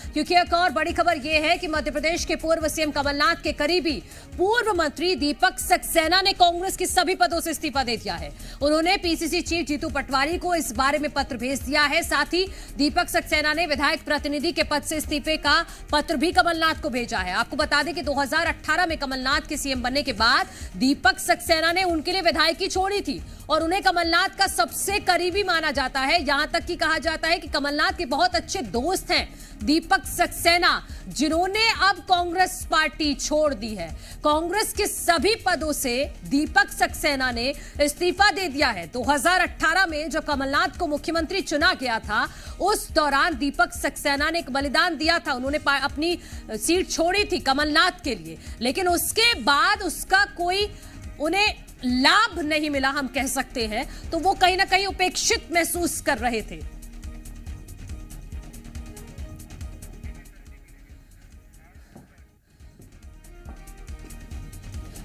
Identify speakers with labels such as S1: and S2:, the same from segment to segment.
S1: क्योंकि एक और बड़ी खबर यह है कि मध्य प्रदेश के पूर्व सीएम कमलनाथ के करीबी पूर्व मंत्री दीपक सक्सेना ने कांग्रेस के सभी पदों से इस्तीफा दे दिया है। उन्होंने पीसीसी चीफ जीतू पटवारी को इस बारे में पत्र भेज दिया है। साथ ही दीपक सक्सेना ने विधायक प्रतिनिधि के पद से इस्तीफे का पत्र भी कमलनाथ को भेजा है। आपको बता दें कि 2018 में कमलनाथ के सीएम बनने के बाद दीपक सक्सेना ने उनके लिए विधायकी छोड़ी थी और उन्हें कमलनाथ का सबसे करीबी माना जाता है। यहां तक कि कहा जाता है कि कमलनाथ के बहुत अच्छे दोस्त हैं दीपक सक्सेना, जिन्होंने अब कांग्रेस पार्टी छोड़ दी है। कांग्रेस के सभी पदों से दीपक सक्सेना ने इस्तीफा दे दिया है। 2018 में जब कमलनाथ को मुख्यमंत्री चुना गया था, उस दौरान दीपक सक्सेना ने एक बलिदान दिया था। उन्होंने अपनी सीट छोड़ी थी कमलनाथ के लिए, लेकिन उसके बाद उसका कोई उन्हें लाभ नहीं मिला, हम कह सकते हैं। तो वो कहीं ना कहीं उपेक्षित महसूस कर रहे थे।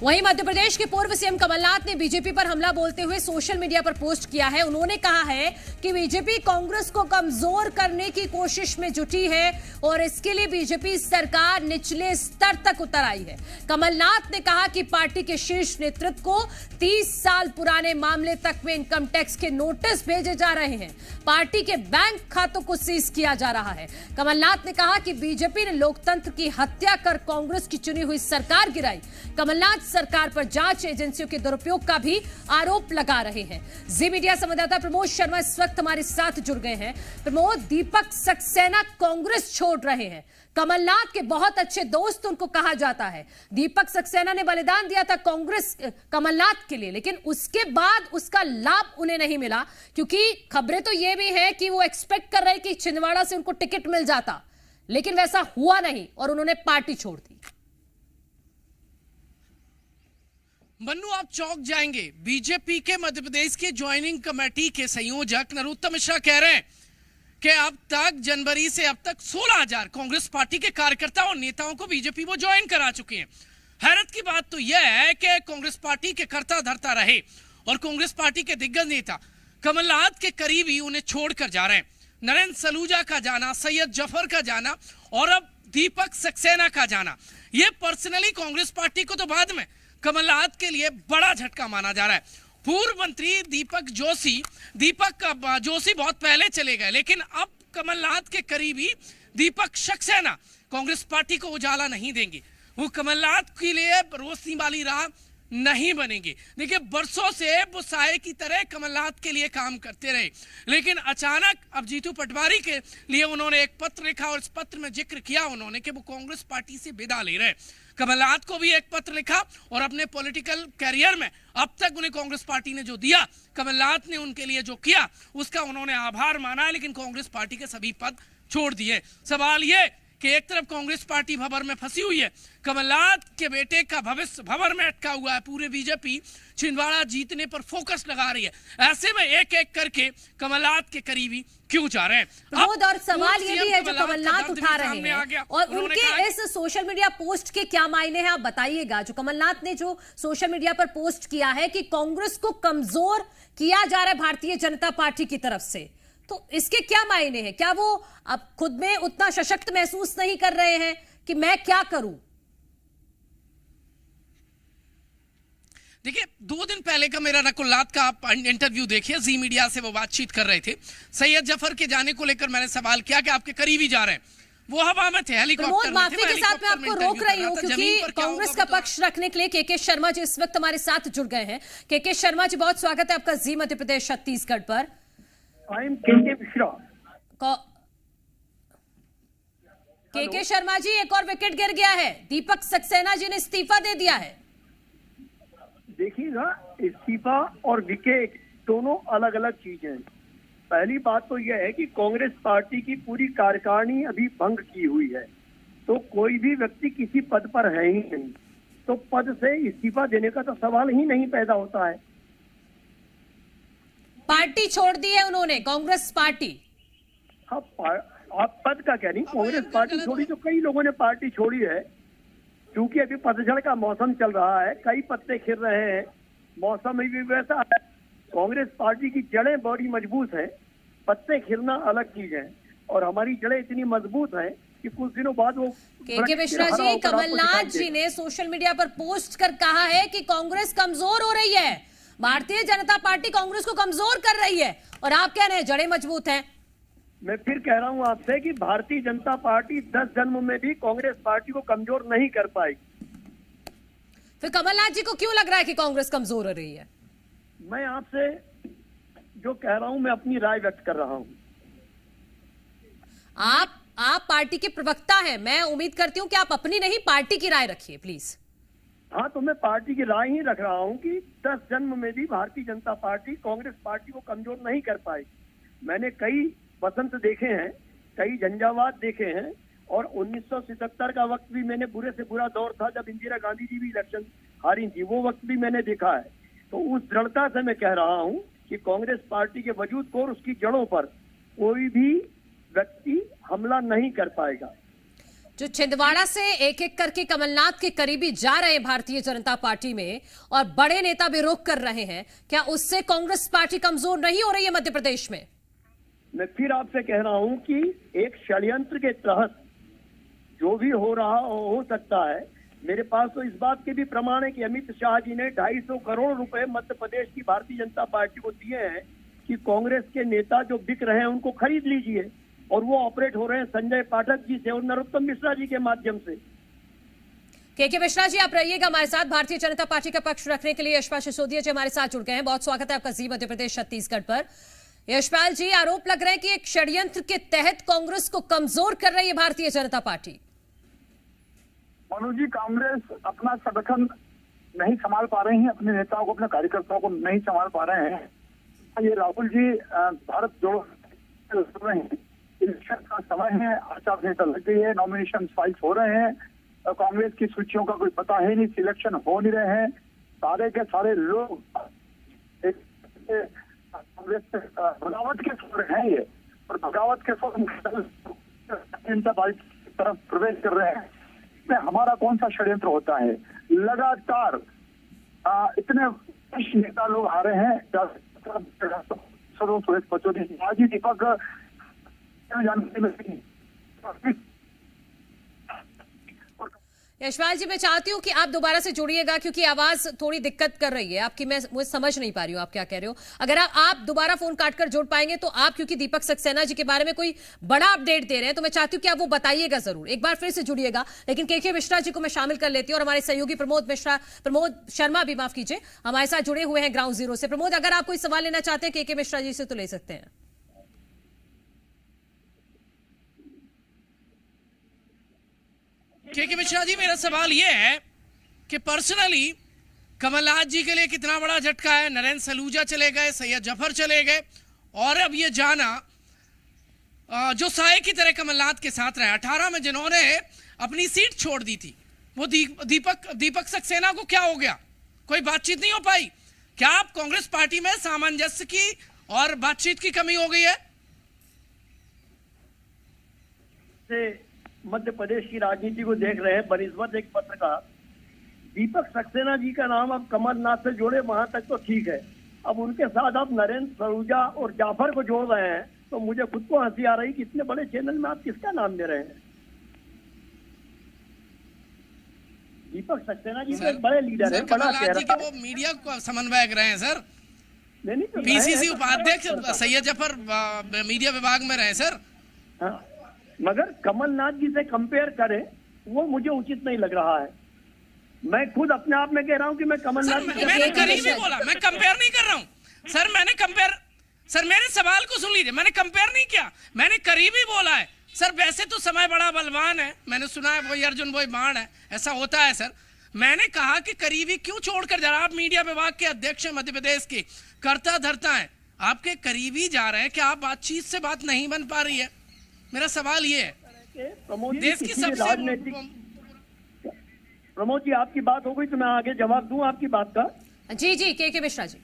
S1: वहीं मध्य प्रदेश के पूर्व सीएम कमलनाथ ने बीजेपी पर हमला बोलते हुए सोशल मीडिया पर पोस्ट किया है। उन्होंने कहा है कि बीजेपी कांग्रेस को कमजोर करने की कोशिश में जुटी है और इसके लिए बीजेपी सरकार निचले स्तर तक उतर आई है। कमलनाथ ने कहा कि पार्टी के शीर्ष नेतृत्व को 30 साल पुराने मामले तक में इनकम टैक्स के नोटिस भेजे जा रहे हैं। पार्टी के बैंक खातों को सीज किया जा रहा है। कमलनाथ ने कहा कि बीजेपी ने लोकतंत्र की हत्या कर कांग्रेस की चुनी हुई सरकार गिराई। कमलनाथ सरकार पर जांच एजेंसियों के दुरुपयोग का भी आरोप लगा रहे हैं। जी मीडिया संवाददाता प्रमोद शर्मा इस वक्त हमारे साथ जुड़ गए हैं। प्रमोद, दीपक सक्सेना कांग्रेस छोड़ रहे हैं। कमलनाथ के बहुत अच्छे दोस्त उनको कहा जाता है। दीपक सक्सेना ने बलिदान दिया था कांग्रेस कमलनाथ के लिए, लेकिन उसके बाद उसका लाभ उन्हें नहीं मिला, क्योंकि खबरें तो ये भी है कि वो एक्सपेक्ट कर रहे कि छिंदवाड़ा से उनको टिकट मिल जाता, लेकिन वैसा हुआ नहीं और उन्होंने पार्टी छोड़ दी।
S2: मन्नू, आप चौंक जाएंगे। बीजेपी के मध्य प्रदेश के ज्वाइनिंग कमेटी के संयोजक नरोत्तम मिश्रा कह रहे हैं कि अब तक जनवरी से अब तक 16,000 कांग्रेस पार्टी के कार्यकर्ता और नेताओं को बीजेपी वो ज्वाइन करा चुके हैं। हैरत की बात तो यह है कि कांग्रेस पार्टी के कर्ता धर्ता रहे और कांग्रेस पार्टी के दिग्गज नेता कमलनाथ के करीबी उन्हें छोड़कर जा रहे हैं। नरेंद्र सलूजा का जाना, सैयद जफर का जाना और अब दीपक सक्सेना का जाना, ये पर्सनली कांग्रेस पार्टी को तो बाद में कमलनाथ के लिए बड़ा झटका माना जा रहा है। पूर्व मंत्री दीपक जोशी बहुत पहले चले गए, लेकिन अब कमलनाथ के करीबी दीपक सक्सेना कांग्रेस पार्टी को उजाला नहीं देंगे। वो कमलनाथ के लिए रोशनी वाली राह नहीं बनेंगे। देखिए, बरसों से वो साये की तरह कमलनाथ के लिए काम करते रहे, लेकिन अचानक अब जीतू पटवारी के लिए उन्होंने एक पत्र लिखा और इस पत्र में जिक्र किया उन्होंने कि वो कांग्रेस पार्टी से विदा ले रहे। कमलनाथ को भी एक पत्र लिखा और अपने पॉलिटिकल कैरियर में अब तक उन्हें कांग्रेस पार्टी ने जो दिया, कमलनाथ ने उनके लिए जो किया, उसका उन्होंने आभार माना है, लेकिन कांग्रेस पार्टी के सभी पद छोड़ दिए। सवाल ये कि एक तरफ कांग्रेस पार्टी भंवर में फंसी हुई है, कमलनाथ के बेटे का भविष्य भंवर में अटका हुआ है, पूरे बीजेपी छिंदवाड़ा जीतने पर फोकस लगा रही है। ऐसे में एक एक करके कमलनाथ के करीबी क्यों जा रहे हैं?
S1: और सवाल ये भी है जो कमलनाथ उठा रहे हैं और उनके इस सोशल मीडिया पोस्ट के क्या मायने हैं, आप बताइएगा। जो कमलनाथ ने जो सोशल मीडिया पर पोस्ट किया है कि कांग्रेस को कमजोर किया जा रहा है भारतीय जनता पार्टी की तरफ से, तो इसके क्या मायने हैं? क्या वो अब खुद में उतना सशक्त महसूस नहीं कर रहे हैं कि मैं क्या करूं?
S2: देखिए, 2 दिन पहले का मेरा नकुल्लात का आप इंटरव्यू देखिए, जी मीडिया से वो बातचीत कर रहे थे। सैयद जफर के जाने को लेकर मैंने सवाल किया कि आपके करीबी जा रहे हैं, वो हवा में थे, हेलीकॉप्टर में थे।
S1: के साथ मैं आपको रोक रही हूं क्योंकि कांग्रेस का पक्ष रखने के लिए के शर्मा जी इस वक्त हमारे साथ जुड़ गए हैं। के शर्मा जी, बहुत स्वागत है आपका जी मध्य प्रदेश छत्तीसगढ़ पर।
S3: आई एम के मिश्रा।
S1: के शर्मा जी, एक और विकेट गिर गया है। दीपक सक्सेना जी ने इस्तीफा दे दिया है।
S3: देखिएगा, इस्तीफा और विकेट दोनों अलग अलग चीजें हैं। पहली बात तो यह है कि कांग्रेस पार्टी की पूरी कार्यकारिणी अभी भंग की हुई है, तो कोई भी व्यक्ति किसी पद पर है ही नहीं, तो पद से इस्तीफा देने का तो सवाल ही नहीं पैदा होता है।
S1: पार्टी छोड़ दी है उन्होंने, कांग्रेस पार्टी।
S3: हाँ, आप पद का क्या नहीं, कांग्रेस पार्टी छोड़ी तो कई लोगों ने पार्टी छोड़ी है, क्योंकि अभी पतझड़ का मौसम चल रहा है, कई पत्ते खिल रहे हैं, मौसम भी वैसा है। कांग्रेस पार्टी की जड़ें बड़ी मजबूत हैं, पत्ते खिलना अलग चीज है, और हमारी जड़ें इतनी मजबूत हैं कि कुछ दिनों बाद वो
S1: के मिश्रा जी, कमलनाथ जी ने सोशल मीडिया पर पोस्ट कर कहा है कि कांग्रेस कमजोर हो रही है, भारतीय जनता पार्टी कांग्रेस को कमजोर कर रही है, और आप कह रहे हैं जड़ें मजबूत हैं।
S3: मैं फिर कह रहा हूं आपसे कि भारतीय जनता पार्टी 10 जन्म में भी कांग्रेस पार्टी को कमजोर नहीं कर पाएगी।
S1: फिर कमलनाथ जी को क्यों लग रहा है कि कांग्रेस कमजोर हो रही है?
S3: मैं आपसे जो कह रहा हूं, मैं अपनी राय व्यक्त कर रहा हूं।
S1: आप पार्टी के प्रवक्ता हैं, मैं उम्मीद करती हूं कि आप अपनी नहीं पार्टी की राय रखिए प्लीज।
S3: हाँ, तो मैं पार्टी की राय ही रख रहा हूं कि 10 जन्म में भी भारतीय जनता पार्टी कांग्रेस पार्टी को कमजोर नहीं कर पाएगी। मैंने कई वसंत देखे हैं, कई झंझावात देखे हैं, और 1977 का वक्त भी मैंने बुरे से बुरा दौर था जब इंदिरा गांधी जी भी इलेक्शन हारी थी, वो वक्त भी मैंने देखा है। तो उस दृढ़ता से मैं कह रहा हूं कि कांग्रेस पार्टी के वजूद को और उसकी जड़ों पर कोई भी व्यक्ति हमला नहीं कर पाएगा।
S1: जो छिंदवाड़ा से एक एक करके कमलनाथ के करीबी जा रहे हैं भारतीय जनता पार्टी में, और बड़े नेता भी रोक कर रहे हैं, क्या उससे कांग्रेस पार्टी कमजोर नहीं हो रही है मध्य प्रदेश में?
S3: मैं फिर आपसे कह रहा हूं कि एक षड्यंत्र के तहत जो भी हो रहा हो सकता है। मेरे पास तो इस बात के भी प्रमाण है कि अमित शाह जी ने 250 करोड़ रुपए मध्य प्रदेश की भारतीय जनता पार्टी को दिए हैं कि कांग्रेस के नेता जो बिक रहे हैं उनको खरीद लीजिए, और वो ऑपरेट हो रहे हैं संजय पाठक जी से और नरोत्तम मिश्रा जी के माध्यम से।
S1: के मिश्रा जी, आप रहिएगा हमारे साथ। भारतीय जनता पार्टी का पक्ष रखने के लिए यशपाल सिसोदिया जी हमारे साथ जुड़ गए हैं। बहुत स्वागत है आपका जी मध्य प्रदेश छत्तीसगढ़ पर। यशपाल जी, आरोप लग रहे हैं कि एक षड्यंत्र के तहत कांग्रेस को कमजोर कर रही है भारतीय जनता पार्टी।
S4: मनोज जी, कांग्रेस अपना संगठन नहीं संभाल पा रही है, अपने नेताओं को, अपने कार्यकर्ताओं को नहीं संभाल पा रहे हैं। ये राहुल जी भारत जोड़ो रहे हैं, इलेक्शन का समय है, आचार संहिता लग गई है, नॉमिनेशन फाइल हो रहे हैं, कांग्रेस की सूचियों का कोई पता है नहीं, सिलेक्शन हो नहीं रहे हैं, सारे के सारे लोग कांग्रेस से बगावत के स्वर हैं ये, और बगावत के स्वर जनता पार्टी की तरफ प्रवेश कर रहे हैं। इसमें हमारा कौन सा षड्यंत्र होता है? लगातार इतने नेता लोग आ रहे हैं, सुरेश पचौरी, माजी दीपक
S1: यशपाल जी, मैं चाहती हूं कि आप दोबारा से जुड़िएगा क्योंकि आवाज थोड़ी दिक्कत कर रही है आपकी, मैं मुझे समझ नहीं पा रही हूं आप क्या कह रहे हो। अगर आप दोबारा फोन काटकर जुड़ पाएंगे तो आप, क्योंकि दीपक सक्सेना जी के बारे में कोई बड़ा अपडेट दे रहे हैं, तो मैं चाहती हूं कि आप वो बताइएगा जरूर। एक बार फिर से जुड़िएगा। लेकिन के मिश्रा जी को मैं शामिल कर लेती हूँ, और हमारे सहयोगी प्रमोद शर्मा भी, माफ कीजिए, हमारे साथ जुड़े हुए हैं ग्राउंड जीरो से। प्रमोद, अगर आप कोई सवाल लेना चाहते हैं के मिश्रा जी से तो ले सकते हैं।
S2: के मिश्रा जी, मेरा सवाल यह है कि पर्सनली कमलनाथ जी के लिए कितना बड़ा झटका है? नरेंद्र सलूजा चले गए, सैयद जफर चले गए, और अब ये जाना जो साये की तरह कमलनाथ के साथ रहे, 18 में जिन्होंने अपनी सीट छोड़ दी थी, वो दीपक सक्सेना को क्या हो गया? कोई बातचीत नहीं हो पाई? क्या आप कांग्रेस पार्टी में सामंजस्य की और बातचीत की कमी हो गई है?
S3: मध्य प्रदेश की राजनीति को देख रहे हैं बनिस्बत एक पत्रकार, दीपक सक्सेना जी का नाम अब कमलनाथ से जोड़े, वहां तक तो ठीक है। अब उनके साथ आप नरेंद्र सलूजा और जाफर को जोड़ रहे हैं, तो मुझे खुद को हंसी आ रही कि इतने बड़े चैनल में आप किसका नाम दे रहे हैं? दीपक सक्सेना जी तो बड़े लीडर है, बड़ा चेहरा।
S2: वो मीडिया को समन्वयक रहे हैं सर,
S3: नहीं
S2: पीसीसी उपाध्यक्ष, सैयद जफर मीडिया विभाग में रहे सर।
S3: हाँ, मगर कमलनाथ जी से कंपेयर करें वो मुझे उचित नहीं लग रहा है। मैं खुद अपने आप में कह रहा हूं कि मैं कमलनाथ,
S2: मैंने करीबी बोला, मैं कंपेयर नहीं कर रहा हूं सर, मैंने कंपेयर, सर मेरे सवाल को सुन लीजिए, मैंने कंपेयर नहीं किया, मैंने करीबी बोला है सर। वैसे तो समय बड़ा बलवान है, मैंने सुना है वही अर्जुन वही बाण है, ऐसा होता है सर। मैंने कहा कि करीबी क्यों छोड़कर जा रहा है? आप मीडिया विभाग के अध्यक्ष हैं मध्य प्रदेश के, करता धरता है, आपके करीबी जा रहे हैं, क्या आप बातचीत से बात नहीं बन पा रही है? मेरा सवाल ये है। देश की सबसे
S3: राजनीतिक, प्रमोद जी आपकी बात हो गई तो मैं आगे जवाब दूं आपकी बात का।
S1: जी जी, के मिश्रा जी।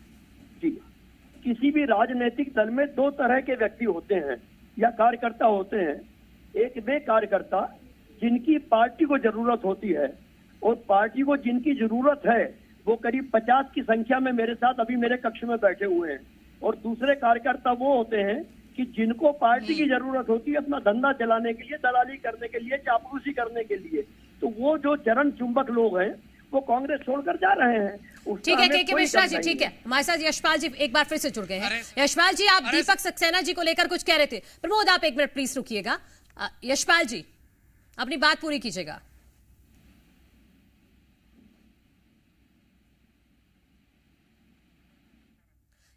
S3: जी, किसी भी राजनीतिक दल में दो तरह के व्यक्ति होते हैं या कार्यकर्ता होते हैं। एक वे कार्यकर्ता जिनकी पार्टी को जरूरत होती है, और पार्टी को जिनकी जरूरत है वो करीब 50 की संख्या में मेरे साथ अभी मेरे कक्ष में बैठे हुए हैं। और दूसरे कार्यकर्ता वो होते हैं कि जिनको पार्टी की जरूरत होती है अपना धंधा चलाने के लिए, दलाली करने के लिए, चापलूसी करने के लिए, तो वो जो चरण चुंबक लोग हैं वो कांग्रेस छोड़कर जा रहे हैं।
S1: ठीक है के मिश्रा जी, ठीक है, हमारे साथ यशपाल जी एक बार फिर से जुड़ गए हैं। यशपाल जी, आप दीपक सक्सेना जी को लेकर कुछ कह रहे थे। प्रमोद, आप एक मिनट प्लीज रुकिएगा। यशपाल जी, अपनी बात पूरी कीजिएगा।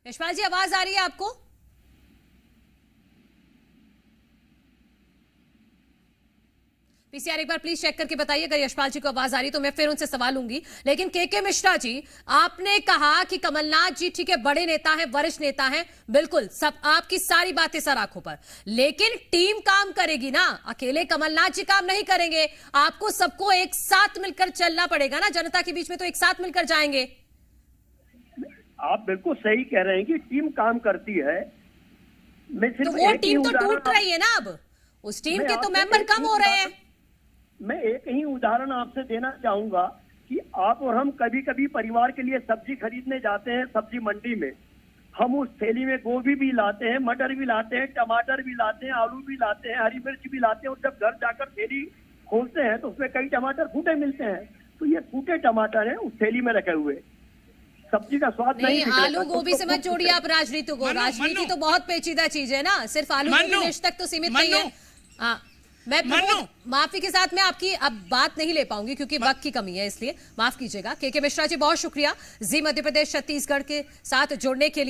S1: यशपाल जी, आवाज आ रही है आपको? पीसीआर एक बार प्लीज चेक करके बताइए अगर यशपाल जी को आवाज आ रही तो मैं फिर उनसे सवाल लूंगी। लेकिन के मिश्रा जी, आपने कहा कि कमलनाथ जी ठीक है बड़े नेता हैं, वरिष्ठ नेता हैं, बिल्कुल सब आपकी सारी बातें सर आंखों पर, लेकिन टीम काम करेगी ना, अकेले कमलनाथ जी काम नहीं करेंगे। आपको सबको एक साथ मिलकर चलना पड़ेगा ना, जनता के बीच में तो एक साथ मिलकर जाएंगे।
S3: आप बिल्कुल सही कह रहे हैं कि टीम काम करती है। मैं सिर्फ
S1: तो वो टीम तो टूट रही है ना, अब उस टीम के तो मेंबर कम हो रहे हैं।
S3: मैं एक ही उदाहरण आपसे देना चाहूंगा कि आप और हम कभी कभी परिवार के लिए सब्जी खरीदने जाते हैं सब्जी मंडी में, हम उस थैली में गोभी भी लाते हैं, मटर भी लाते हैं, टमाटर भी लाते हैं, आलू भी लाते हैं, हरी मिर्च भी लाते हैं, और जब घर जाकर थैली खोलते हैं तो उसमें कई टमाटर फूटे मिलते हैं। तो ये फूटे टमाटर हैं उस थैली में रखे हुए, सब्जी का स्वाद नहीं।
S1: आलू गोभी से मत जोड़िए आप राजनीति को। राजनीति तो बहुत पेचीदा चीज है ना, सिर्फ आलू गोभी देश तक तो सीमित नहीं है। मैं माफी के साथ में आपकी अब बात नहीं ले पाऊंगी क्योंकि वक्त की कमी है, इसलिए माफ कीजिएगा। के मिश्रा जी, बहुत शुक्रिया जी मध्य प्रदेश छत्तीसगढ़ के साथ जुड़ने के लिए।